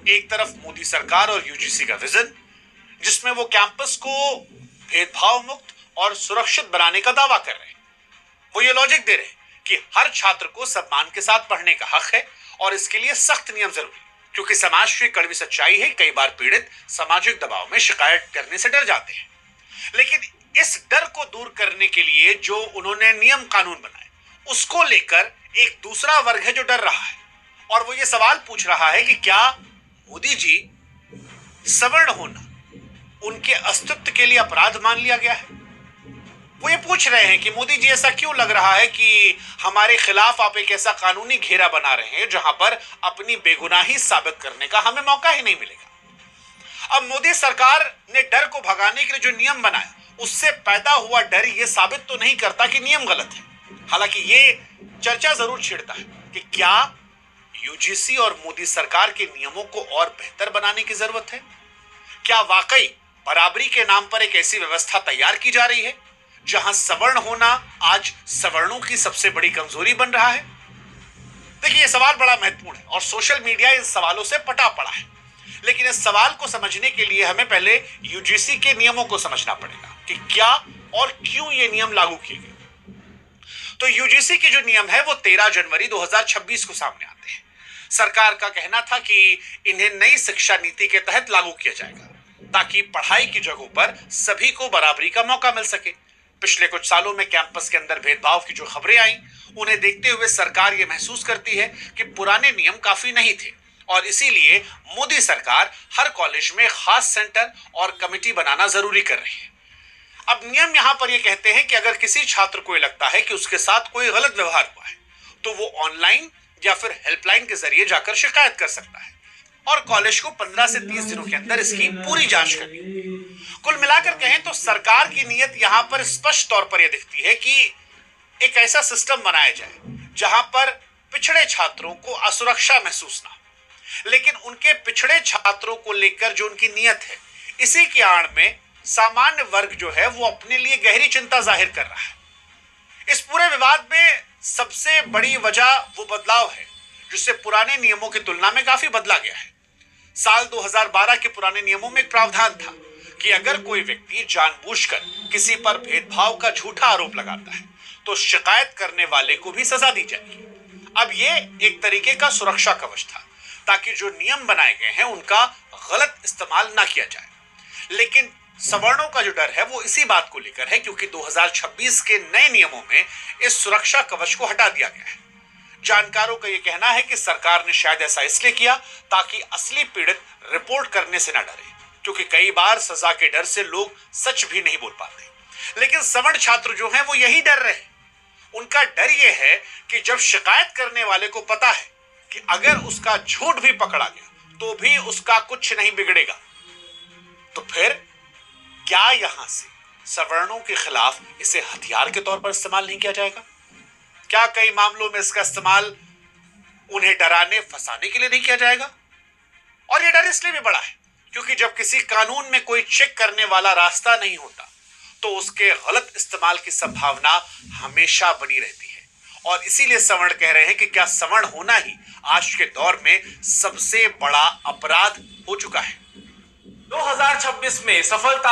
एक तरफ मोदी सरकार और यूजीसी का विजन, जिसमें वो कैंपस को भेदभाव मुक्त और सुरक्षित बनाने का दावा कर रहे हैं। वो ये लॉजिक दे रहे हैं कि हर छात्र को सम्मान के साथ पढ़ने का हक है और इसके लिए सख्त नियम जरूरी, क्योंकि समाज की कड़वी सच्चाई है, कई बार पीड़ित सामाजिक दबाव में शिकायत करने से डर जाते हैं। लेकिन इस डर को दूर करने के लिए जो उन्होंने नियम कानून बनाए, उसको लेकर एक दूसरा वर्ग है जो डर रहा है, और वो ये सवाल पूछ रहा है कि क्या मोदी जी सवर्ण होना उनके अस्तित्व के लिए अपराध मान लिया गया है। वो ये पूछ रहे हैं कि मोदी जी, ऐसा क्यों लग रहा है कि हमारे खिलाफ आप एक ऐसा कानूनी घेरा बना रहे हैं जहां पर अपनी बेगुनाही साबित करने का हमें मौका ही नहीं मिलेगा। अब मोदी सरकार ने डर को भगाने के लिए जो नियम बनाया, उससे पैदा हुआ डर ये साबित तो नहीं करता कि नियम गलत है। हालांकि ये चर्चा जरूर छिड़ता है कि क्या यूजीसी और मोदी सरकार के नियमों को और बेहतर बनाने की जरूरत है। क्या वाकई बराबरी के नाम पर एक ऐसी व्यवस्था तैयार की जा रही है जहां सवर्ण होना आज सवर्णों की सबसे बड़ी कमजोरी बन रहा है। देखिए, यह सवाल बड़ा महत्वपूर्ण है और सोशल मीडिया इन सवालों से पटा पड़ा है। लेकिन इस सवाल को समझने के लिए हमें पहले यूजीसी के नियमों को समझना पड़ेगा कि क्या और क्यों ये नियम लागू किए गए। तो यूजीसी के जो नियम है वो 13 जनवरी 2026 को सामने आते हैं। सरकार का कहना था कि इन्हें नई शिक्षा नीति के तहत लागू किया जाएगा ताकि पढ़ाई की जगहों पर सभी को बराबरी का मौका मिल सके। पिछले कुछ सालों में कैंपस के अंदर भेदभाव की जो खबरें आई, उन्हें देखते हुए सरकार यह महसूस करती है कि पुराने नियम काफी नहीं थे, और इसीलिए मोदी सरकार हर कॉलेज में खास सेंटर और कमेटी बनाना जरूरी कर रही है। अब नियम यहां पर यह कहते हैं कि अगर किसी छात्र को यह लगता है कि उसके साथ कोई गलत व्यवहार हुआ है, तो वो ऑनलाइन या फिर हेल्पलाइन के जरिए जाकर शिकायत कर सकता है, और कॉलेज को 15 से 30 दिनों के अंदर इसकी पूरी जांच करनी। कुल मिलाकर कहें तो सरकार की नीयत यहां पर स्पष्ट तौर पर यह दिखती है कि एक ऐसा सिस्टम बनाया जाए जहां पर पिछड़े छात्रों को असुरक्षा महसूस ना हो। लेकिन उनके पिछड़े छात्रों को लेकर जो उनकी नीयत है, इसी की आड़ में सामान्य वर्ग जो है वो अपने लिए गहरी चिंता जाहिर कर रहा है। इस पूरे विवाद में सबसे बड़ी वजह वो बदलाव है जिससे पुराने नियमों की तुलना में काफी बदला गया है। साल 2012 के पुराने नियमों में एक प्रावधान था कि अगर कोई व्यक्ति जानबूझकर किसी पर भेदभाव का झूठा आरोप लगाता है तो शिकायत करने वाले को भी सजा दी जाएगी। अब ये एक तरीके का सुरक्षा कवच था ताकि जो नियम बनाए गए हैं उनका गलत इस्तेमाल ना किया जाए। लेकिन सवर्णों का जो डर है वो इसी बात को लेकर है, क्योंकि 2026 के नए नियमों में इस सुरक्षा कवच को हटा दिया गया है। जानकारों का यह कहना है कि सरकार ने शायद ऐसा इसलिए किया ताकि असली पीड़ित रिपोर्ट करने से ना डरे, क्योंकि कई बार सजा के डर से लोग सच भी नहीं बोल पाते। लेकिन सवर्ण छात्र जो हैं वो यही डर रहे। उनका डर यह है कि जब शिकायत करने वाले को पता है कि अगर उसका झूठ भी पकड़ा गया तो भी उसका कुछ नहीं बिगड़ेगा, तो फिर क्या यहां से सवर्णों के खिलाफ इसे हथियार के तौर पर इस्तेमाल नहीं किया जाएगा? क्या कई मामलों में इसका इस्तेमाल उन्हें डराने फंसाने के लिए नहीं किया जाएगा? और यह डर इसलिए भी बड़ा है क्योंकि जब किसी कानून में कोई चेक करने वाला रास्ता नहीं होता तो उसके गलत इस्तेमाल की संभावना हमेशा बनी रहती है। और इसीलिए सवर्ण कह रहे हैं कि क्या सवर्ण होना ही आज के दौर में सबसे बड़ा अपराध हो चुका है। 2026 में सफलता